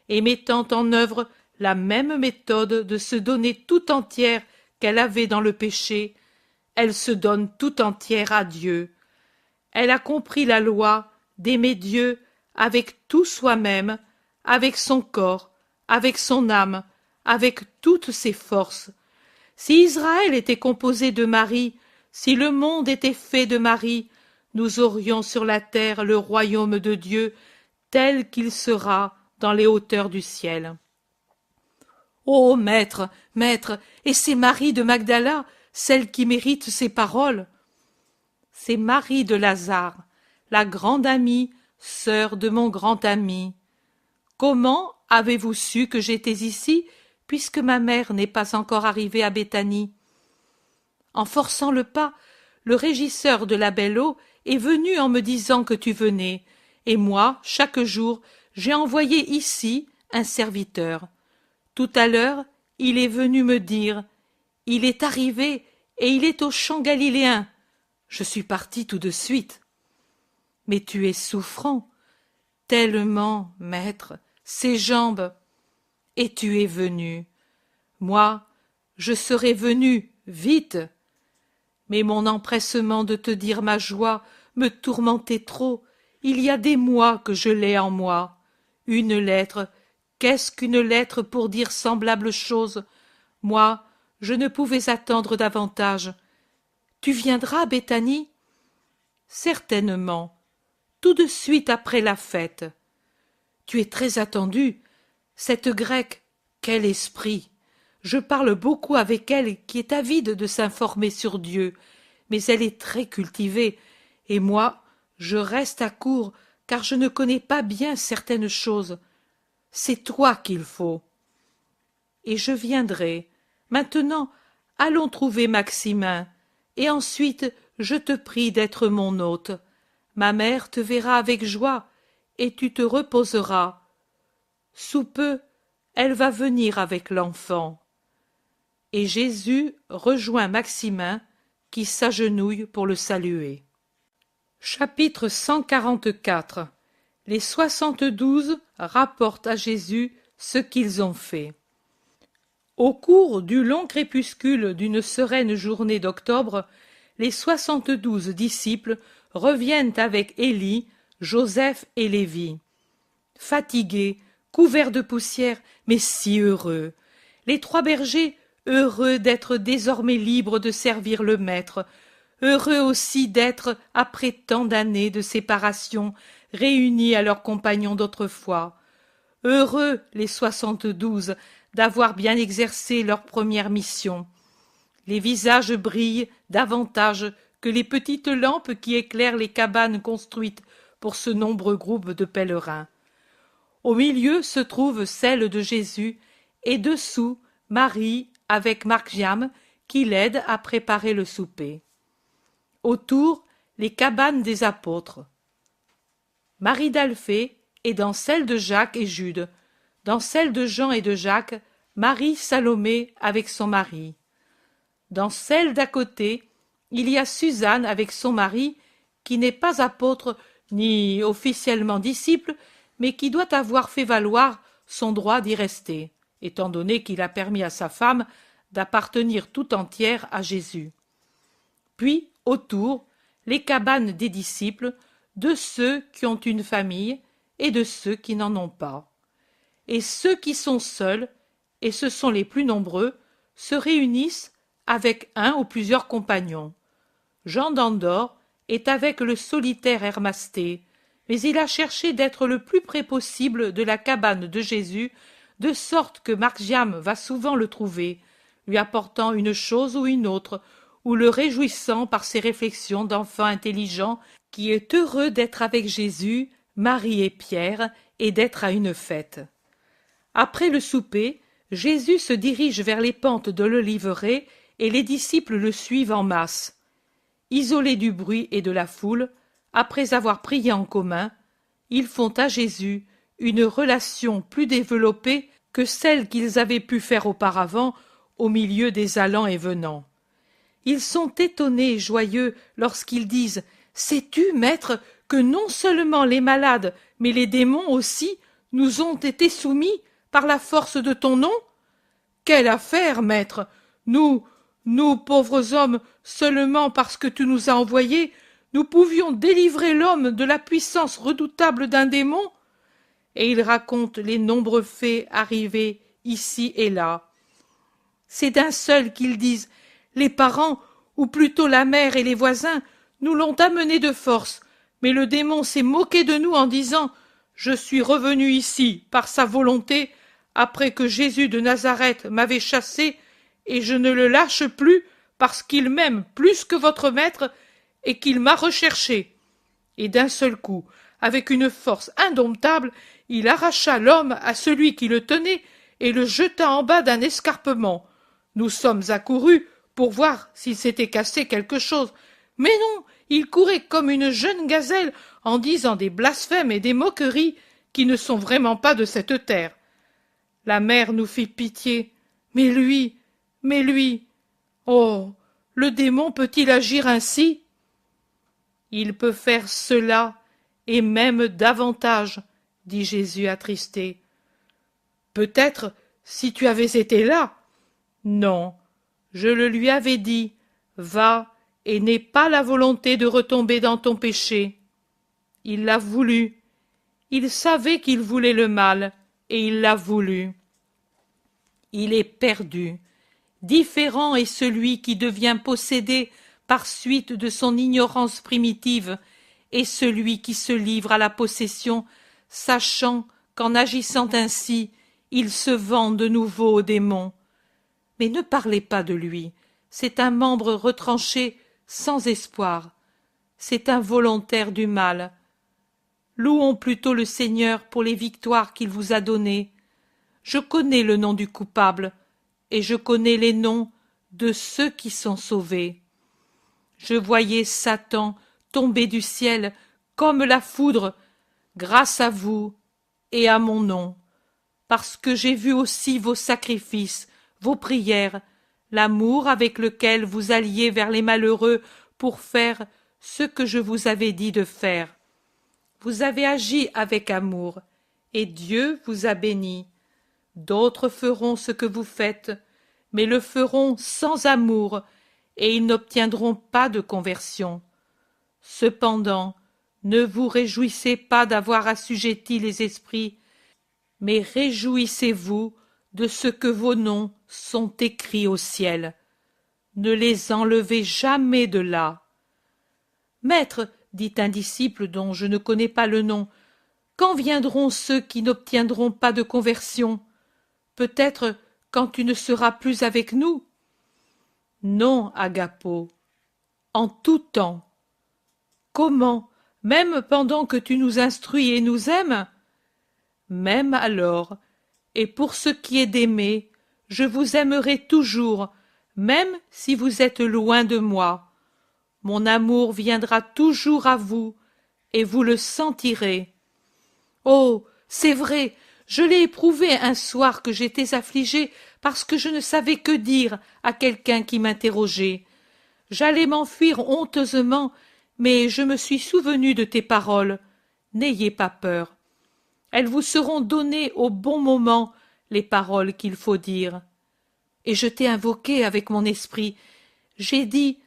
et mettant en œuvre la même méthode de se donner tout entière qu'elle avait dans le péché, elle se donne tout entière à Dieu. Elle a compris la loi d'aimer Dieu avec tout soi-même, avec son corps, avec son âme, avec toutes ses forces. Si Israël était composé de Marie, si le monde était fait de Marie, nous aurions sur la terre le royaume de Dieu tel qu'il sera dans les hauteurs du ciel. Ô maître, maître, et c'est Marie de Magdala, celle qui mérite ces paroles? C'est Marie de Lazare, la grande amie, sœur de mon grand ami. Comment avez-vous su que j'étais ici, puisque ma mère n'est pas encore arrivée à Béthanie? En forçant le pas, le régisseur de la Belle Eau est venu en me disant que tu venais, et moi, chaque jour, j'ai envoyé ici un serviteur. Tout à l'heure, il est venu me dire « Il est arrivé et il est au champ galiléen ». Je suis parti tout de suite. Mais tu es souffrant, tellement, maître, ces jambes. Et tu es venu. Moi, je serais venu, vite. Mais mon empressement de te dire ma joie me tourmentait trop. Il y a des mois que je l'ai en moi. Une lettre, qu'est-ce qu'une lettre pour dire semblable chose? Moi, je ne pouvais attendre davantage. Tu viendras, Béthanie? Certainement, tout de suite après la fête. Tu es très attendue. Cette grecque, quel esprit! Je parle beaucoup avec elle qui est avide de s'informer sur Dieu, mais elle est très cultivée, et moi, je reste à court car je ne connais pas bien certaines choses. C'est toi qu'il faut. Et je viendrai. Maintenant, allons trouver Maximin, et ensuite je te prie d'être mon hôte. Ma mère te verra avec joie, et tu te reposeras. Sous peu, elle va venir avec l'enfant. Et Jésus rejoint Maximin, qui s'agenouille pour le saluer. Chapitre 144. Les 72 rapportent à Jésus ce qu'ils ont fait. Au cours du long crépuscule d'une sereine journée d'octobre, les 72 disciples reviennent avec Élie, Joseph et Lévi. Fatigués, couverts de poussière, mais si heureux. Les trois bergers, heureux d'être désormais libres de servir le Maître, heureux aussi d'être, après tant d'années de séparation, réunis à leurs compagnons d'autrefois. Heureux, les 72, d'avoir bien exercé leur première mission. Les visages brillent davantage que les petites lampes qui éclairent les cabanes construites pour ce nombreux groupe de pèlerins. Au milieu se trouve celle de Jésus, et dessous Marie avec Marc-Jam qui l'aide à préparer le souper. Autour, les cabanes des apôtres. Marie d'Alphée est dans celle de Jacques et Jude, dans celle de Jean et de Jacques, Marie Salomé avec son mari. Dans celle d'à côté, il y a Suzanne avec son mari, qui n'est pas apôtre ni officiellement disciple, mais qui doit avoir fait valoir son droit d'y rester, étant donné qu'il a permis à sa femme d'appartenir tout entière à Jésus. Puis, autour, les cabanes des disciples, de ceux qui ont une famille et de ceux qui n'en ont pas. Et ceux qui sont seuls, et ce sont les plus nombreux, se réunissent avec un ou plusieurs compagnons. Jean d'Andorre est avec le solitaire Hermasté, mais il a cherché d'être le plus près possible de la cabane de Jésus, de sorte que Margiam va souvent le trouver, lui apportant une chose ou une autre, ou le réjouissant par ses réflexions d'enfant intelligent qui est heureux d'être avec Jésus, Marie et Pierre, et d'être à une fête. Après le souper, Jésus se dirige vers les pentes de l'Oliveraie et les disciples le suivent en masse. Isolés du bruit et de la foule, après avoir prié en commun, ils font à Jésus une relation plus développée que celle qu'ils avaient pu faire auparavant au milieu des allants et venants. Ils sont étonnés et joyeux lorsqu'ils disent « Sais-tu, maître, que non seulement les malades, mais les démons aussi nous ont été soumis par la force de ton nom? Quelle affaire, maître! Nous, pauvres hommes, seulement parce que tu nous as envoyés, nous pouvions délivrer l'homme de la puissance redoutable d'un démon? » Et ils racontent les nombreux faits arrivés ici et là. C'est d'un seul qu'ils disent « Les parents, ou plutôt la mère et les voisins, nous l'ont amené de force, mais le démon s'est moqué de nous en disant « Je suis revenu ici par sa volonté, après que Jésus de Nazareth m'avait chassé, et je ne le lâche plus parce qu'il m'aime plus que votre maître et qu'il m'a recherché. » Et d'un seul coup, avec une force indomptable, il arracha l'homme à celui qui le tenait et le jeta en bas d'un escarpement. Nous sommes accourus pour voir s'il s'était cassé quelque chose. Mais non, il courait comme une jeune gazelle en disant des blasphèmes et des moqueries qui ne sont vraiment pas de cette terre. La mère nous fit pitié. Mais lui, oh, le démon peut-il agir ainsi? Il peut faire cela, et même davantage, dit Jésus attristé. Peut-être si tu avais été là. Non, je le lui avais dit, va et n'aie pas la volonté de retomber dans ton péché. Il l'a voulu. Il savait qu'il voulait le mal, et il l'a voulu. Il est perdu. Différent est celui qui devient possédé par suite de son ignorance primitive, et celui qui se livre à la possession, sachant qu'en agissant ainsi, il se vend de nouveau au démon. Mais ne parlez pas de lui, c'est un membre retranché, sans espoir, c'est un volontaire du mal. Louons plutôt le Seigneur pour les victoires qu'il vous a données. Je connais le nom du coupable, et je connais les noms de ceux qui sont sauvés. Je voyais Satan tomber du ciel comme la foudre, grâce à vous et à mon nom, parce que j'ai vu aussi vos sacrifices, vos prières, l'amour avec lequel vous alliez vers les malheureux pour faire ce que je vous avais dit de faire. Vous avez agi avec amour, et Dieu vous a béni. D'autres feront ce que vous faites, mais le feront sans amour, et ils n'obtiendront pas de conversion. Cependant, ne vous réjouissez pas d'avoir assujetti les esprits, mais réjouissez-vous de ce que vos noms sont écrits au ciel. Ne les enlevez jamais de là. Maître, dit un disciple dont je ne connais pas le nom, quand viendront ceux qui n'obtiendront pas de conversion? Peut-être quand tu ne seras plus avec nous? Non, Agapo, en tout temps. Comment? Même pendant que tu nous instruis et nous aimes? Même alors, et pour ce qui est d'aimer, je vous aimerai toujours, même si vous êtes loin de moi. Mon amour viendra toujours à vous, et vous le sentirez. Oh, c'est vrai, je l'ai éprouvé un soir que j'étais affligée parce que je ne savais que dire à quelqu'un qui m'interrogeait. J'allais m'enfuir honteusement, mais je me suis souvenu de tes paroles. N'ayez pas peur. Elles vous seront données au bon moment, les paroles qu'il faut dire. Et je t'ai invoqué avec mon esprit. J'ai dit,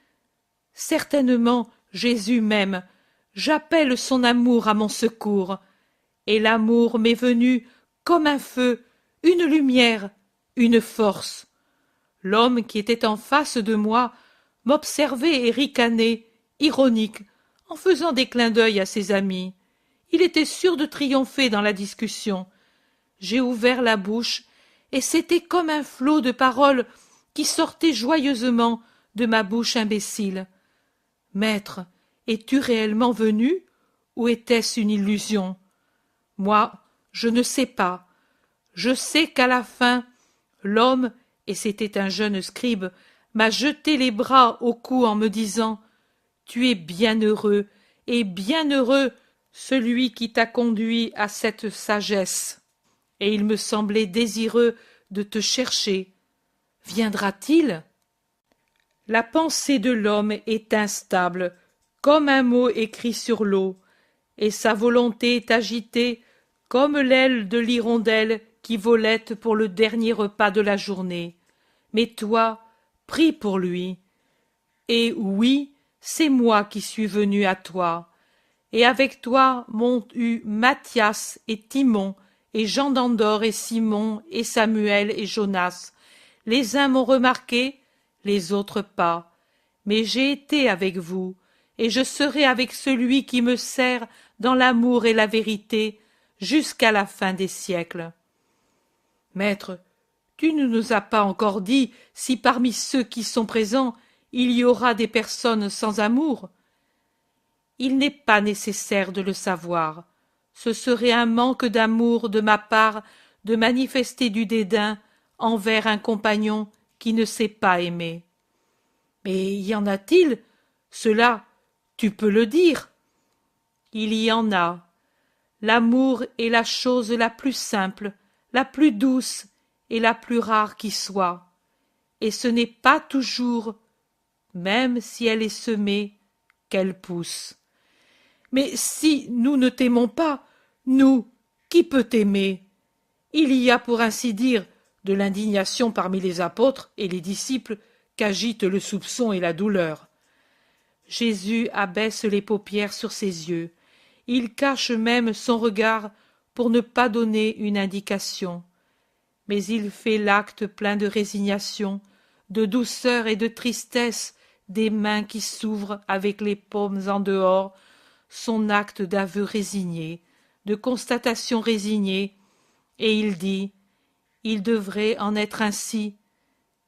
certainement, Jésus m'aime. J'appelle son amour à mon secours. Et l'amour m'est venu comme un feu, une lumière, une force. L'homme qui était en face de moi m'observait et ricanait, ironique, en faisant des clins d'œil à ses amis. Il était sûr de triompher dans la discussion. J'ai ouvert la bouche, et c'était comme un flot de paroles qui sortaient joyeusement de ma bouche imbécile. Maître, es-tu réellement venu, ou était-ce une illusion? Moi, je ne sais pas. Je sais qu'à la fin, l'homme, et c'était un jeune scribe, m'a jeté les bras au cou en me disant « Tu es bienheureux, et bienheureux celui qui t'a conduit à cette sagesse. » Et il me semblait désireux de te chercher. Viendra-t-il? La pensée de l'homme est instable, comme un mot écrit sur l'eau, et sa volonté est agitée comme l'aile de l'hirondelle qui volette pour le dernier repas de la journée. Mais toi, prie pour lui. Et oui, c'est moi qui suis venu à toi. Et avec toi m'ont eu Matthias et Timon, et Jean d'Andorre et Simon, et Samuel et Jonas. Les uns m'ont remarqué, les autres pas. Mais j'ai été avec vous, et je serai avec celui qui me sert dans l'amour et la vérité, jusqu'à la fin des siècles. Maître, tu ne nous as pas encore dit si parmi ceux qui sont présents il y aura des personnes sans amour. Il n'est pas nécessaire de le savoir. Ce serait un manque d'amour de ma part de manifester du dédain envers un compagnon qui ne sait pas aimer. Mais y en a-t-il? Cela, tu peux le dire. Il y en a. L'amour est la chose la plus simple, la plus douce et la plus rare qui soit. Et ce n'est pas toujours, même si elle est semée, qu'elle pousse. Mais si nous ne t'aimons pas, nous, qui peut t'aimer? Il y a, pour ainsi dire, de l'indignation parmi les apôtres et les disciples qu'agitent le soupçon et la douleur. Jésus abaisse les paupières sur ses yeux. Il cache même son regard pour ne pas donner une indication. Mais il fait l'acte plein de résignation, de douceur et de tristesse des mains qui s'ouvrent avec les paumes en dehors, son acte d'aveu résigné, de constatation résignée, et il dit « Il devrait en être ainsi,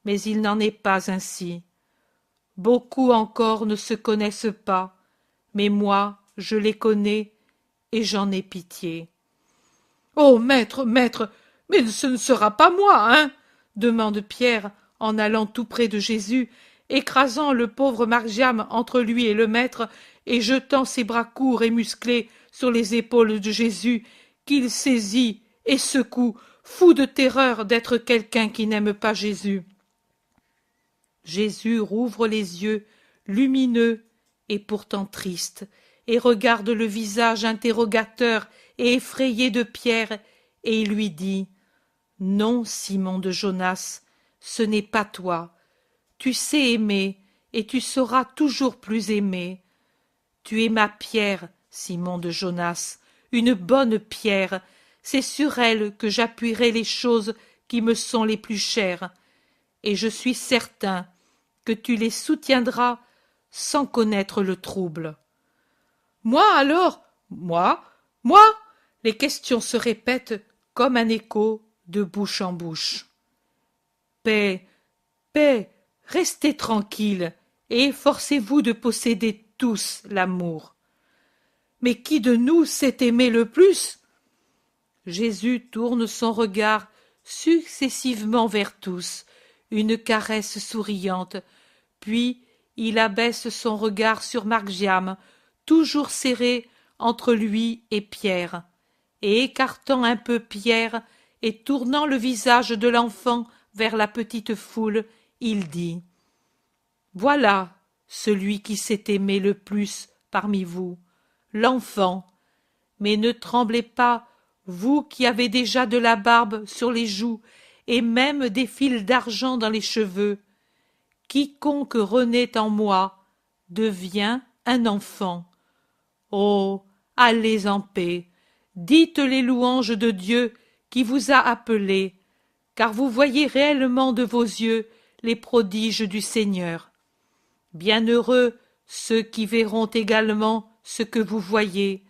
mais il n'en est pas ainsi. Beaucoup encore ne se connaissent pas, mais moi, je les connais, et j'en ai pitié. »« Oh, maître, maître, mais ce ne sera pas moi, hein ?» demande Pierre, en allant tout près de Jésus, écrasant le pauvre Margiam entre lui et le maître, et jetant ses bras courts et musclés sur les épaules de Jésus, qu'il saisit et secoue, fou de terreur d'être quelqu'un qui n'aime pas Jésus. Jésus rouvre les yeux, lumineux et pourtant tristes, et regarde le visage interrogateur et effrayé de Pierre, et il lui dit « Non, Simon de Jonas, ce n'est pas toi. Tu sais aimer, et tu sauras toujours plus aimer. Tu es ma pierre, Simon de Jonas, une bonne pierre, c'est sur elle que j'appuierai les choses qui me sont les plus chères, et je suis certain que tu les soutiendras sans connaître le trouble. » Moi alors? Moi? Moi? Les questions se répètent comme un écho de bouche en bouche. Paix, paix, restez tranquille et efforcez-vous de posséder tous l'amour. Mais qui de nous sait aimer le plus? Jésus tourne son regard successivement vers tous, une caresse souriante, puis il abaisse son regard sur Margiam, toujours serré entre lui et Pierre, et écartant un peu Pierre et tournant le visage de l'enfant vers la petite foule, il dit: Voilà celui qui s'est aimé le plus parmi vous, l'enfant. Mais ne tremblez pas, vous qui avez déjà de la barbe sur les joues et même des fils d'argent dans les cheveux. Quiconque renaît en moi devient un enfant. Oh, allez en paix, dites les louanges de Dieu qui vous a appelé, car vous voyez réellement de vos yeux les prodiges du Seigneur. Bienheureux ceux qui verront également ce que vous voyez,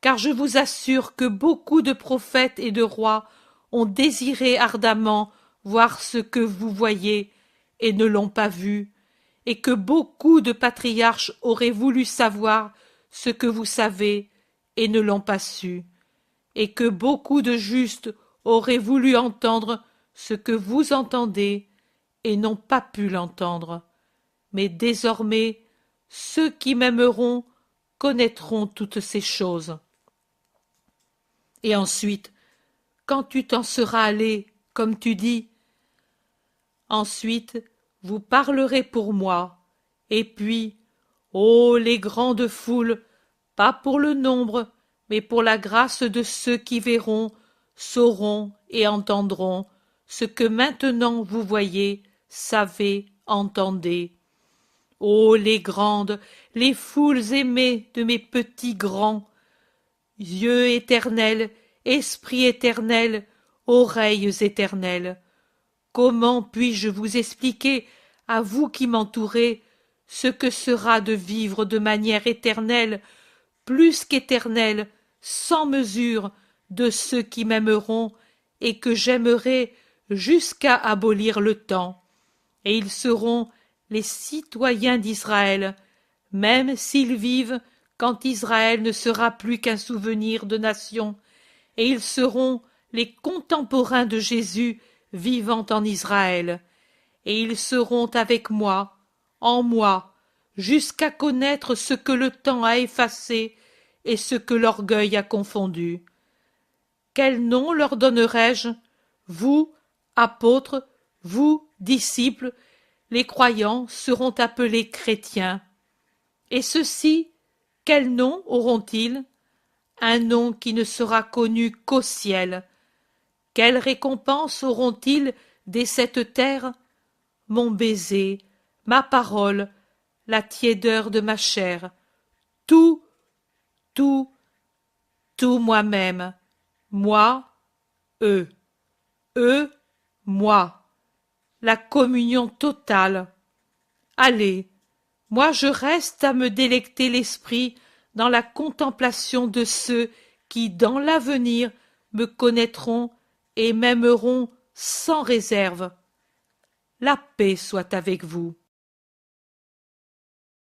car je vous assure que beaucoup de prophètes et de rois ont désiré ardemment voir ce que vous voyez et ne l'ont pas vu, et que beaucoup de patriarches auraient voulu savoir ce que vous savez et ne l'ont pas su, et que beaucoup de justes auraient voulu entendre ce que vous entendez et n'ont pas pu l'entendre. Mais désormais, ceux qui m'aimeront connaîtront toutes ces choses. Et ensuite, quand tu t'en seras allé, comme tu dis, ensuite vous parlerez pour moi, et puis, ô les grandes foules, pas pour le nombre, mais pour la grâce de ceux qui verront, sauront et entendront ce que maintenant vous voyez, savez, entendez. Ô les grandes, les foules aimées de mes petits grands, yeux éternels, esprit éternel, oreilles éternelles, comment puis-je vous expliquer, à vous qui m'entourez, ce que sera de vivre de manière éternelle, plus qu'éternelle, sans mesure, de ceux qui m'aimeront et que j'aimerai jusqu'à abolir le temps, et ils seront les citoyens d'Israël, même s'ils vivent quand Israël ne sera plus qu'un souvenir de nation, et ils seront les contemporains de Jésus vivant en Israël, et ils seront avec moi, en moi, jusqu'à connaître ce que le temps a effacé et ce que l'orgueil a confondu. Quel nom leur donnerai-je, vous, apôtres, vous, disciples? Les croyants seront appelés chrétiens. Et ceux-ci, quel nom auront-ils? Un nom qui ne sera connu qu'au ciel. Quelle récompense auront-ils dès cette terre? Mon baiser, ma parole, la tiédeur de ma chair, tout, tout, tout moi-même, moi, eux, moi, la communion totale. Allez, moi je reste à me délecter l'esprit dans la contemplation de ceux qui, dans l'avenir, me connaîtront et m'aimeront sans réserve. La paix soit avec vous.